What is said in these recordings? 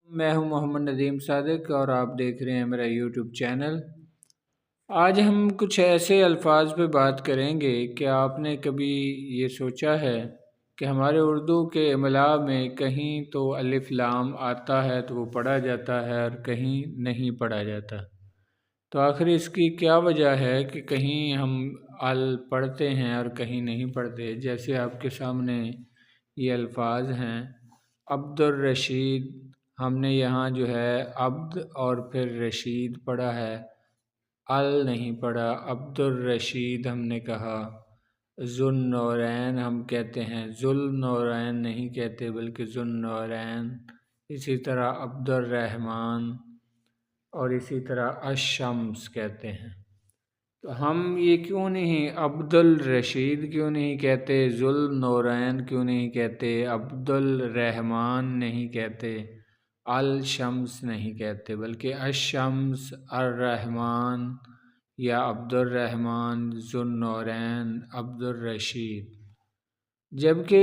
میں ہوں محمد ندیم صادق اور آپ دیکھ رہے ہیں میرا یوٹیوب چینل۔ آج ہم کچھ ایسے الفاظ پہ بات کریں گے کہ آپ نے کبھی یہ سوچا ہے کہ ہمارے اردو کے املاء میں کہیں تو الف لام آتا ہے تو وہ پڑھا جاتا ہے اور کہیں نہیں پڑھا جاتا، تو آخر اس کی کیا وجہ ہے کہ کہیں ہم ال پڑھتے ہیں اور کہیں نہیں پڑھتے؟ جیسے آپ کے سامنے یہ الفاظ ہیں، عبد الرشید، ہم نے یہاں جو ہے عبد اور پھر رشید پڑھا ہے، ال نہیں پڑھا۔ عبد الرشید ہم نے کہا، ذو النورین ہم کہتے ہیں، ذو النورین نہیں کہتے بلکہ ذو النورین۔ اسی طرح عبد الرحمن اور اسی طرح الشمس کہتے ہیں۔ تو ہم یہ کیوں نہیں عبد الرشید کیوں نہیں کہتے، ذو النورین کیوں نہیں کہتے، عبد الرحمن نہیں کہتے، الشمس نہیں کہتے، بلکہ الشمس، الرحمن یا عبد الرحمن، ذو النورین، عبد الرشید؟ جبکہ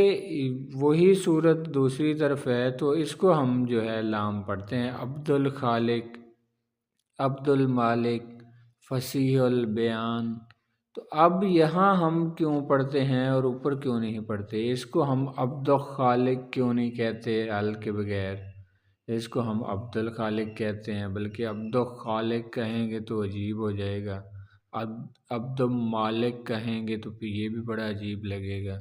وہی صورت دوسری طرف ہے تو اس کو ہم جو ہے لام پڑھتے ہیں، عبد الخالق، عبد المالک، فصیح البیان۔ تو اب یہاں ہم کیوں پڑھتے ہیں اور اوپر کیوں نہیں پڑھتے؟ اس کو ہم عبد الخالق کیوں نہیں کہتے ال کے بغیر؟ اس کو ہم عبد الخالق کہتے ہیں، بلکہ عبد الخالق کہیں گے تو عجیب ہو جائے گا، عبد المالک کہیں گے تو پھر یہ بھی بڑا عجیب لگے گا۔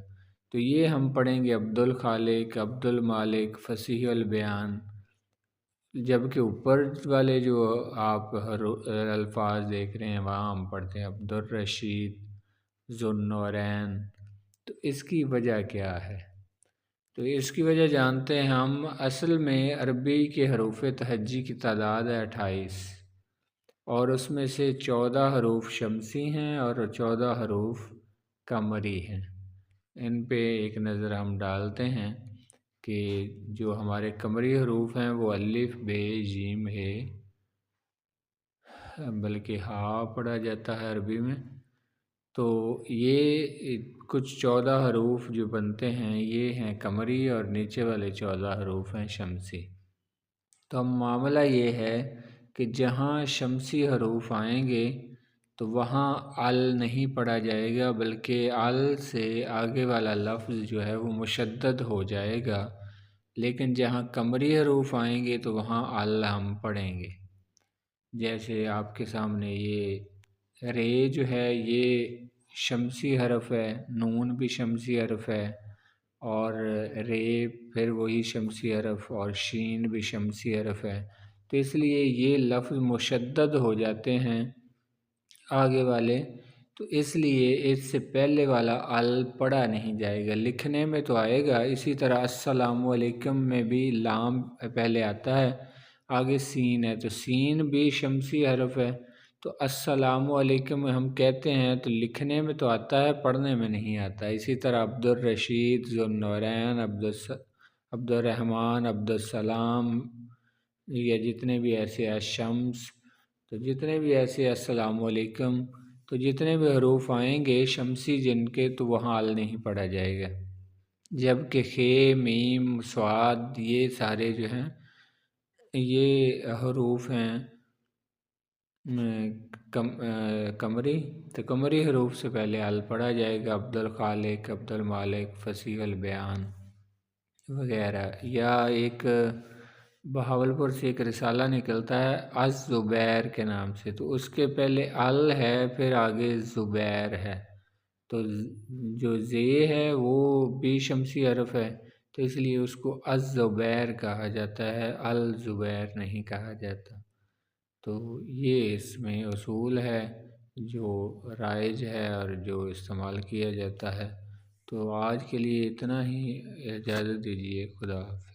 تو یہ ہم پڑھیں گے عبد الخالق، عبد المالک، فصیح البیان، جبکہ اوپر والے جو آپ الفاظ دیکھ رہے ہیں وہاں ہم پڑھتے ہیں عبد الرشید، ذو النورین۔ تو اس کی وجہ کیا ہے؟ تو اس کی وجہ جانتے ہیں ہم۔ اصل میں عربی کے حروف تہجی کی تعداد ہے 28، اور اس میں سے 14 حروف شمسی ہیں اور 14 حروف قمری ہیں۔ ان پہ ایک نظر ہم ڈالتے ہیں کہ جو ہمارے قمری حروف ہیں وہ الف، بے، جیم، ہے، بلکہ ہا پڑھا جاتا ہے عربی میں۔ تو یہ کچھ 14 حروف جو بنتے ہیں یہ ہیں قمری، اور نیچے والے 14 حروف ہیں شمسی۔ تو اب معاملہ یہ ہے کہ جہاں شمسی حروف آئیں گے تو وہاں ال نہیں پڑھا جائے گا، بلکہ ال سے آگے والا لفظ جو ہے وہ مشدد ہو جائے گا، لیکن جہاں قمری حروف آئیں گے تو وہاں ال ہم پڑھیں گے۔ جیسے آپ کے سامنے یہ رے جو ہے یہ شمسی حرف ہے، نون بھی شمسی حرف ہے، اور رے پھر وہی شمسی حرف، اور شین بھی شمسی حرف ہے، تو اس لیے یہ لفظ مشدد ہو جاتے ہیں آگے والے، تو اس لیے اس سے پہلے والا ال پڑھا نہیں جائے گا۔ لکھنے میں تو آئے گا، اسی طرح السلام علیکم میں بھی لام پہلے آتا ہے، آگے سین ہے، تو سین بھی شمسی حرف ہے، تو السلام علیکم ہم کہتے ہیں تو لکھنے میں تو آتا ہے، پڑھنے میں نہیں آتا۔ اسی طرح عبد الرشید، ذو النورین، عبد الرحمن، عبد السلام، یا جتنے بھی ایسے الشمس، تو جتنے بھی ایسے السلام علیکم، تو جتنے بھی حروف آئیں گے شمسی جن کے تو وہاں ال نہیں پڑھا جائے گا، جبکہ خے، میم، صاد یہ سارے جو ہیں یہ حروف ہیں قمری، تو قمری حروف سے پہلے ال پڑھا جائے گا، عبد الخالق، عبد المالک، فصیح البیان وغیرہ۔ یا ایک بہاولپور سے ایک رسالہ نکلتا ہے الزبیر کے نام سے، تو اس کے پہلے ال ہے پھر آگے زبیر ہے، تو جو زے ہے وہ بھی شمسی حرف ہے، تو اس لیے اس کو الزبیر کہا جاتا ہے، الزبیر نہیں کہا جاتا۔ تو یہ اس میں اصول ہے جو رائج ہے اور جو استعمال کیا جاتا ہے۔ تو آج کے لیے اتنا ہی، اجازت دیجیے، خدا حافظ۔